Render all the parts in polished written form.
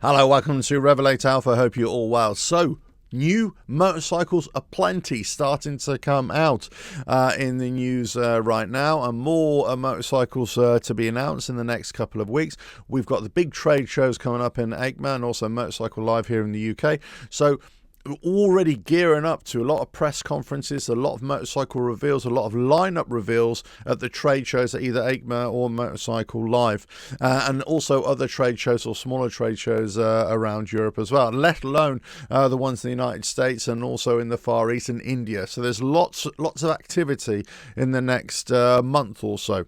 Hello, welcome to RevelatorAlf. I hope you're all well. So, new motorcycles aplenty starting to come out in the news right now, and more motorcycles to be announced in the next couple of weeks. We've got the big trade shows coming up in EICMA and also Motorcycle Live here in the UK. So, already gearing up to a lot of press conferences, a lot of motorcycle reveals, a lot of lineup reveals at the trade shows at either EICMA or Motorcycle Live, and also other trade shows or smaller trade shows around Europe as well, let alone the ones in the United States and also in the Far East and India. So there's lots of activity in the next month or so.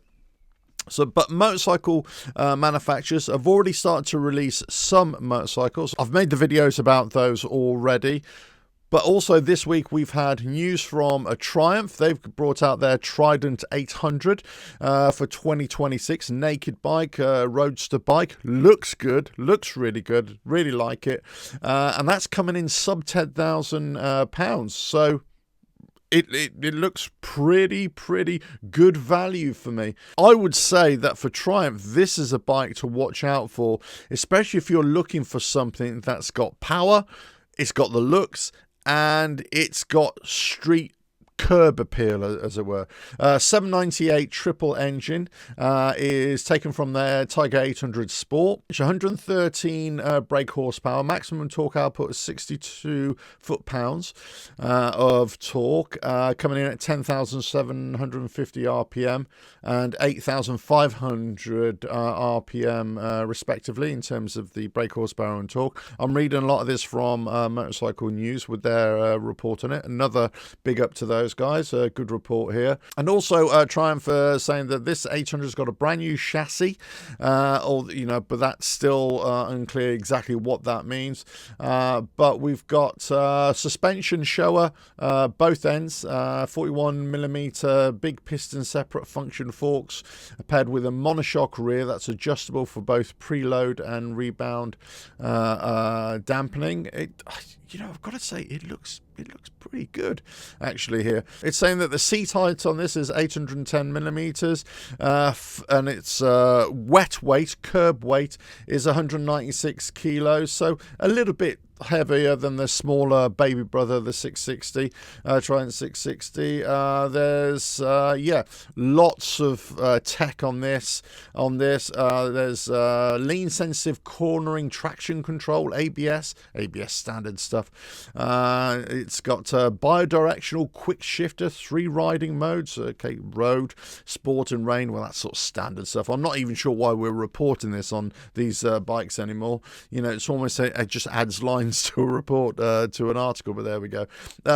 But motorcycle manufacturers have already started to release some motorcycles. I've made the videos about those already. But also this week we've had news from a Triumph. They've brought out their Trident 800 for 2026. Naked bike, Roadster bike. Looks good. Looks really good. Really like it. And that's coming in sub £10,000. So It looks pretty good value for me. I would say that for Triumph, this is a bike to watch out for, especially if you're looking for something that's got power, it's got the looks, and it's got street curb appeal, as it were. 798 triple engine is taken from their Tiger 800 Sport. It's 113 brake horsepower, maximum torque output is 62 foot-pounds of torque, coming in at 10,750 RPM and 8,500 RPM respectively in terms of the brake horsepower and torque. I'm reading a lot of this from Motorcycle News with their report on it. Another big up to those guys. A good report here. And also Triumph saying that this 800's got a brand new chassis, but that's still unclear exactly what that means. But we've got suspension shower, both ends, 41mm big piston separate function forks paired with a monoshock rear that's adjustable for both preload and rebound dampening. I've got to say it looks pretty good actually here. It's saying that the seat height on this is 810mm and its wet weight, curb weight, is 196 kilos, so a little bit heavier than the smaller baby brother, the 660, Trident 660. There's lots of tech on this. There's lean sensitive cornering, traction control, ABS standard stuff. It's got bidirectional quick shifter, 3 riding modes. Okay, road, sport and rain. Well, that's sort of standard stuff. I'm not even sure why we're reporting this on these bikes anymore. It's almost it just adds lines to a report, to an article, but there we go.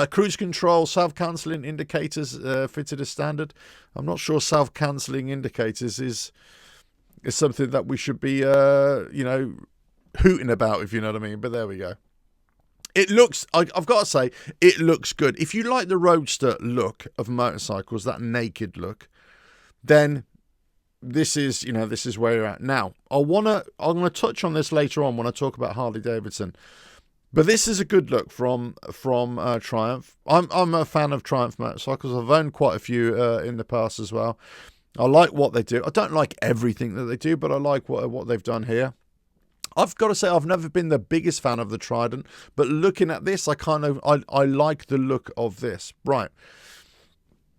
Cruise control, self-cancelling indicators fitted as standard. I'm not sure self-cancelling indicators is something that we should be, hooting about, if you know what I mean, but there we go. It looks, I've got to say, it looks good. If you like the Roadster look of motorcycles, that naked look, then this is where you're at. Now, I'm going to touch on this later on when I talk about Harley-Davidson. But this is a good look from Triumph. I'm a fan of Triumph motorcycles. I've owned quite a few in the past as well. I like what they do. I don't like everything that they do, but I like what they've done here. I've got to say I've never been the biggest fan of the Trident, but looking at this, I like the look of this. Right.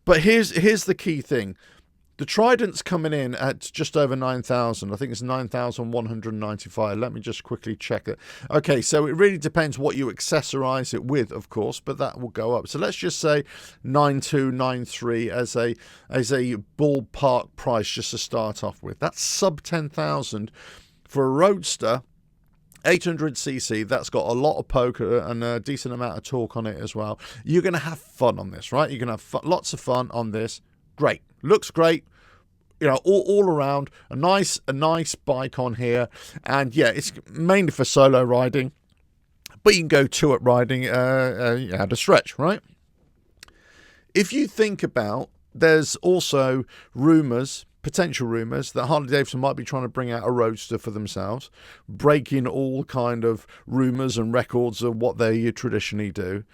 But here's the key thing. The Trident's coming in at just over 9,000. I think it's 9,195. Let me just quickly check it. Okay, so it really depends what you accessorize it with, of course, but that will go up. So let's just say 9,293 as a ballpark price just to start off with. That's sub 10,000 for a Roadster 800cc. That's got a lot of poker and a decent amount of torque on it as well. You're going to have fun on this, right? You're going to have lots of fun on this. Great. Looks great. All around a nice bike on here. And yeah, it's mainly for solo riding, but you can go two-up riding at a stretch, right? If you think about, there's also potential rumours that Harley-Davidson might be trying to bring out a Roadster for themselves, breaking all kind of rumours and records of what they traditionally do.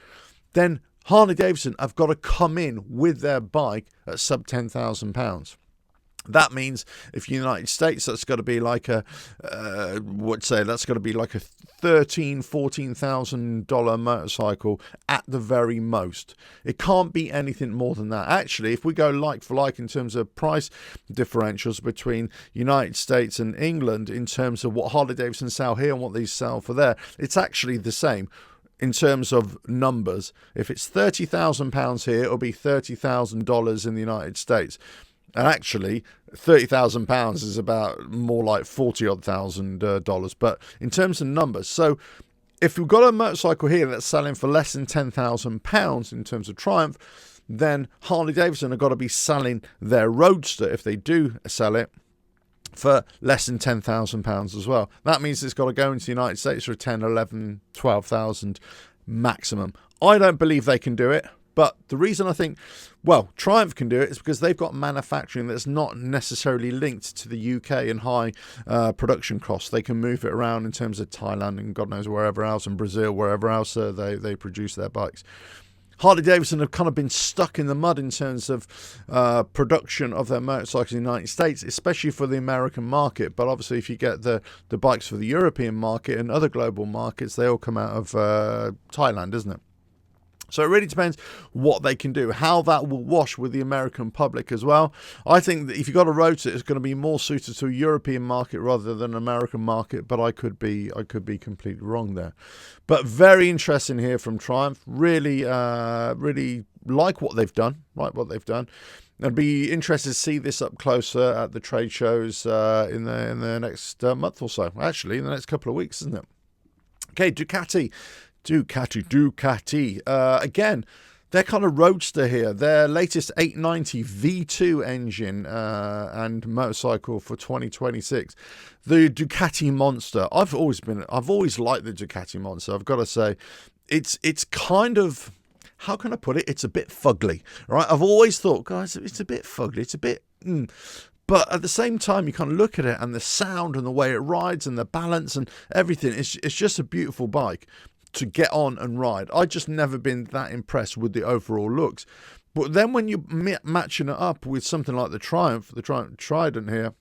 Then Harley-Davidson have got to come in with their bike at sub £10,000. That means if United States, that's got to be like a, that's got to be like a $14,000 motorcycle at the very most. It can't be anything more than that. Actually, if we go like for like in terms of price differentials between United States and England in terms of what Harley-Davidson sell here and what these sell for there, it's actually the same. In terms of numbers, if it's £30,000 here, it'll be $30,000 in the United States. And actually, £30,000 is about more like $40,000. But in terms of numbers, so if we've got a motorcycle here that's selling for less than £10,000 in terms of Triumph, then Harley-Davidson have got to be selling their Roadster, if they do sell it, for less than £10,000 as well. That means it's got to go into the United States for 10, 11, 12,000 maximum. I don't believe they can do it. But the reason I think, well, Triumph can do it is because they've got manufacturing that's not necessarily linked to the UK and high production costs. They can move it around in terms of Thailand and God knows wherever else, and Brazil, wherever else they produce their bikes. Harley-Davidson have kind of been stuck in the mud in terms of production of their motorcycles in the United States, especially for the American market. But obviously, if you get the bikes for the European market and other global markets, they all come out of Thailand, isn't it? So it really depends what they can do, how that will wash with the American public as well. I think that if you've got a Roadster, it's going to be more suited to a European market rather than an American market, but I could be completely wrong there. But very interesting here from Triumph. Really like what they've done, I'd be interested to see this up closer at the trade shows in the next month or so. Actually, in the next couple of weeks, isn't it? Okay, Ducati. Again, their kind of Roadster here, their latest 890 V2 engine and motorcycle for 2026, the Ducati Monster. I've always liked the Ducati Monster. I've got to say, it's kind of, how can I put it? It's a bit fugly, right? I've always thought, guys, it's a bit fugly. It's a bit. But at the same time, you kind of look at it and the sound and the way it rides and the balance and everything. It's just a beautiful bike to get on and ride. I just never been that impressed with the overall looks. But then when you're matching it up with something like the Triumph Trident here,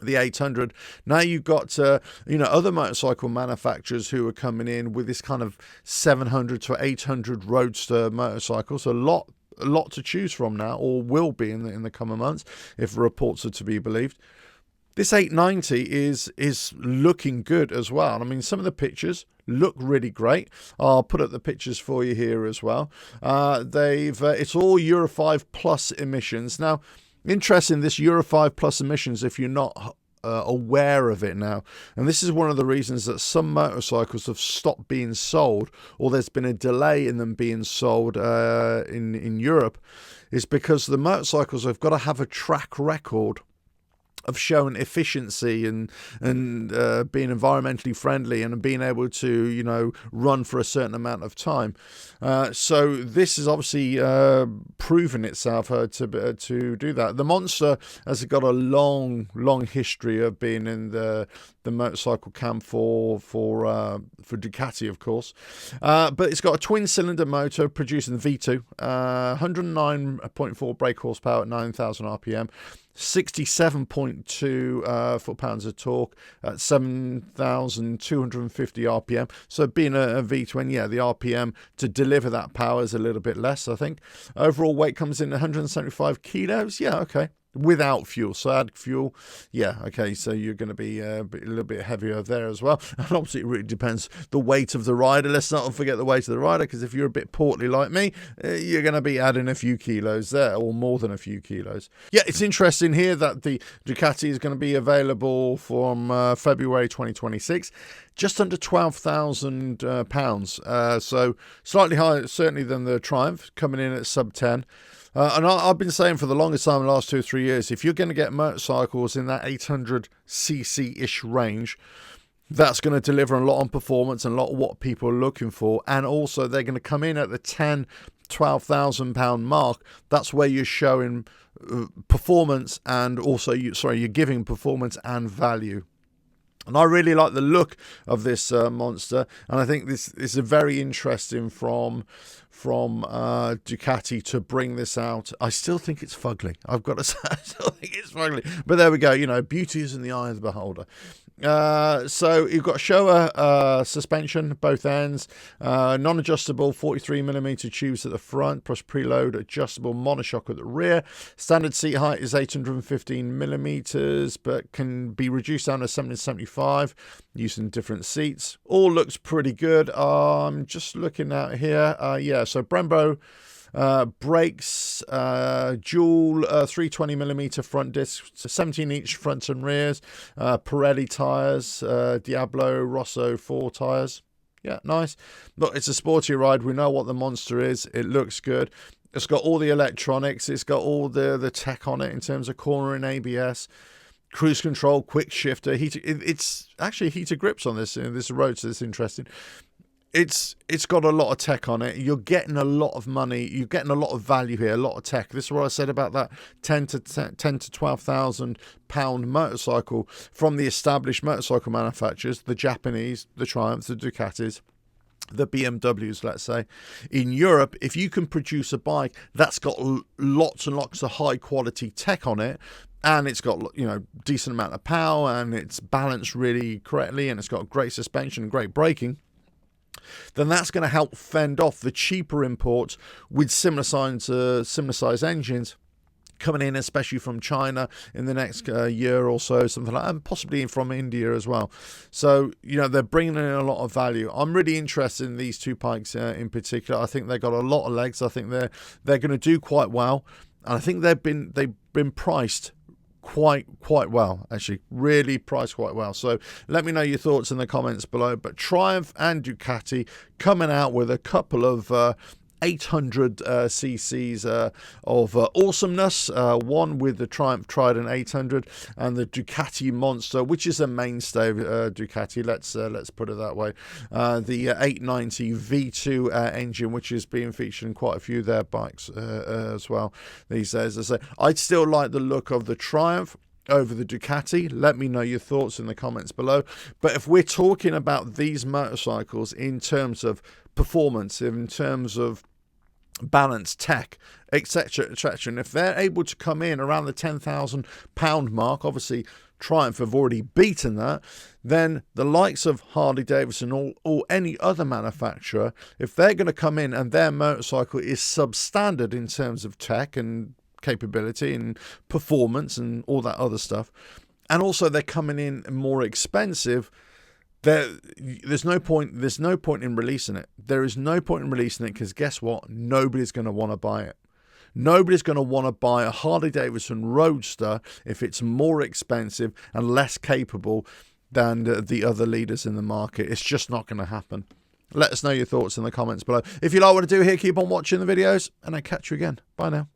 the 800, now you've got other motorcycle manufacturers who are coming in with this kind of 700 to 800 Roadster motorcycles. A lot to choose from now, or will be in the coming months, if reports are to be believed. This 890 is looking good as well. I mean, some of the pictures look really great. I'll put up the pictures for you here as well. It's all Euro 5 plus emissions. Now, interesting, this Euro 5 plus emissions, if you're not aware of it now, and this is one of the reasons that some motorcycles have stopped being sold, or there's been a delay in them being sold in Europe, is because the motorcycles have got to have a track record of showing efficiency and being environmentally friendly and being able to run for a certain amount of time. So this is obviously proven itself to do that. The Monster has got a long history of being in the motorcycle camp for Ducati, of course, but it's got a twin cylinder motor producing the V2, 109.4 brake horsepower at 9,000 RPM. 67.2 foot-pounds of torque at 7,250 RPM. So being a V twin, the RPM to deliver that power is a little bit less, I think. Overall weight comes in 175 kilos. Yeah, okay. Without fuel. So add fuel. Yeah, okay. So you're going to be a little bit heavier there as well. And obviously it really depends the weight of the rider. Let's not forget the weight of the rider, because if you're a bit portly like me, you're going to be adding a few kilos there, or more than a few kilos. Yeah, it's interesting here that the Ducati is going to be available from February 2026. Just under £12,000. So slightly higher, certainly, than the Triumph, coming in at sub 10. And I've been saying for the longest time, the last 2 or 3 years, if you're going to get motorcycles in that 800cc-ish range, that's going to deliver a lot on performance and a lot of what people are looking for. And also, they're going to come in at the £12,000 mark. That's where you're showing performance, and also you're giving performance and value. And I really like the look of this Monster, and I think this is a very interesting from Ducati to bring this out. I still think it's fugly. I've got to say, I still think it's fugly. But there we go. You know, beauty is in the eye of the beholder. So you've got Showa suspension, both ends, non-adjustable 43mm tubes at the front, plus preload adjustable monoshock at the rear. Standard seat height is 815mm, but can be reduced down to 775 using different seats. All looks pretty good. I'm just looking out here. Yeah, so Brembo brakes, dual 320mm front discs, 17 each front and rears, Pirelli tyres, Diablo Rosso 4 tyres. Yeah, nice. Look, it's a sporty ride. We know what the Monster is. It looks good. It's got all the electronics. It's got all the tech on it in terms of cornering, ABS, cruise control, quick shifter. It's actually heated grips on this road, so it's interesting. It's got a lot of tech on it. You're getting a lot of money. You're getting a lot of value here, a lot of tech. This is what I said about that 10 to 12,000 pound motorcycle from the established motorcycle manufacturers, the Japanese, the Triumphs, the Ducatis, the BMWs, let's say. In Europe, if you can produce a bike that's got lots and lots of high quality tech on it, and it's got, you know, decent amount of power, and it's balanced really correctly, and it's got great suspension and great braking, then that's going to help fend off the cheaper imports with similar size engines coming in, especially from China in the next year or so, something like that, and possibly from India as well. So, you know, they're bringing in a lot of value. I'm really interested in these two bikes in particular. I think they've got a lot of legs. I think they're going to do quite well, and I think they've been priced quite well, actually, really priced quite well. So let me know your thoughts in the comments below. But Triumph and Ducati coming out with a couple of 800 cc's of awesomeness, one with the Triumph Trident 800 and the Ducati Monster, which is a mainstay of Ducati, let's put it that way, the 890 V2 engine, which is being featured in quite a few of their bikes as well these days. As I say, I'd still like the look of the Triumph over the Ducati. Let me know your thoughts in the comments below. But if we're talking about these motorcycles in terms of performance, in terms of balance, tech, etc., and if they're able to come in around the £10,000 mark, obviously Triumph have already beaten that, then the likes of Harley-Davidson or any other manufacturer, if they're going to come in and their motorcycle is substandard in terms of tech and capability and performance and all that other stuff, and also they're coming in more expensive, there's no point in releasing it. There is no point in releasing it, because guess what? Nobody's going to want to buy it. Nobody's going to want to buy a Harley-Davidson Roadster if it's more expensive and less capable than the other leaders in the market. It's just not going to happen. Let us know your thoughts in the comments below. If you like what I do here, keep on watching the videos, and I'll catch you again. Bye now.